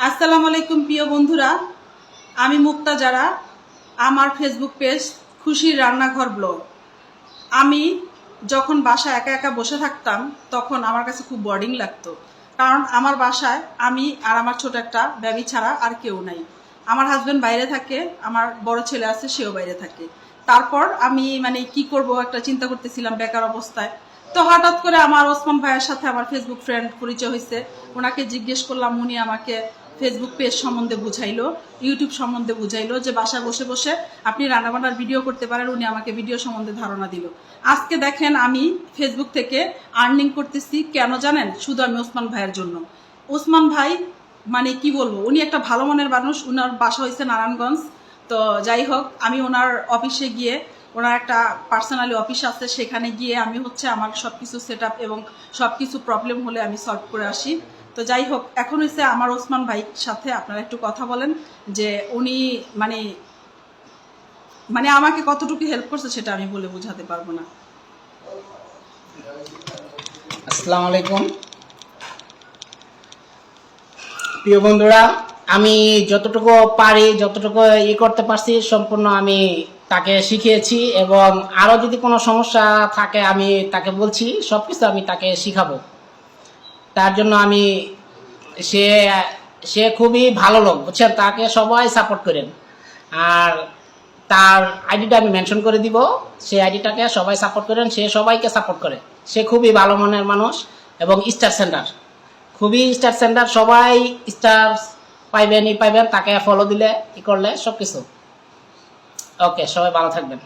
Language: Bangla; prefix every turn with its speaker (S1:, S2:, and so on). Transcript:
S1: আসসালামু আলাইকুম প্রিয় বন্ধুরা, আমি মুক্তা যারা আমার ফেসবুক পেজ খুশির রান্নাঘর ব্লগ। আমি যখন বাসায় একা একা বসে থাকতাম তখন আমার কাছে খুব বোরিং লাগতো, কারণ আমার বাসায় আমি আর আমার ছোট একটা বেবি ছাড়া আর কেউ নাই। আমার হাজব্যান্ড বাইরে থাকে, আমার বড় ছেলে আছে, সেও বাইরে থাকে। তারপর আমি কি করব একটা চিন্তা করতেছিলাম বেকার অবস্থায়। তো হঠাৎ করে আমার ওসমান ভাইয়ের সাথে আমার ফেসবুক ফ্রেন্ড পরিচয় হয়েছে। ওনাকে জিজ্ঞেস করলাম, উনি আমাকে ফেসবুক পেজ সম্বন্ধে বুঝাইলো, ইউটিউব সম্বন্ধে বুঝাইলো, যে বাসায় বসে বসে আপনি রান্নাবান্নার ভিডিও করতে পারেন। উনি আমাকে ভিডিও সম্বন্ধে ধারণা দিল। আজকে দেখেন আমি ফেসবুক থেকে আর্নিং করতেছি। কেন জানেন? শুধু আমি ওসমান ভাইয়ের জন্য। ওসমান ভাই কি বলবো, উনি একটা ভালো মনের মানুষ। ওনার বাসা হয়েছে নারায়ণগঞ্জ। তো যাই হোক, আমি ওনার অফিসে গিয়ে, ওনার একটা পার্সোনালি অফিস আছে, সেখানে গিয়ে আমি আমার সবকিছু সেট আপ এবং সবকিছু প্রবলেম হলে আমি সলভ করে আসি। তো যাই হোক, এখন হচ্ছে আমার ওসমান ভাইয়ের সাথে আপনারা একটু কথা বলেন যে উনি আমাকে কতটুকু হেল্প করছে সেটা আমি বলে বোঝাতে পারবো না।
S2: আসসালামু আলাইকুম প্রিয় বন্ধুরা, আমি যতটুকু পারি, যতটুকু করতে পারছি সম্পূর্ণ আমি তাকে শিখিয়েছি, এবং আরো যদি কোনো সমস্যা থাকে আমি তাকে বলছি, সবকিছু আমি তাকে শিখাবো। তার জন্য আমি সে সে খুবই ভালো লোক, বুঝছেন, তাকে সবাই সাপোর্ট করেন। আর তার আইডিটা আমি মেনশন করে দিব, সেই আইডিটাকে সবাই সাপোর্ট করেন, সে সবাইকে সাপোর্ট করে। সে খুবই ভালো মনের মানুষ এবং স্টার সেন্টার, খুবই স্টার সেন্টার, সবাই স্টার পাইবেন, তাকে ফলো দিলে করলে সবকিছু ওকে। সবাই ভালো থাকবেন।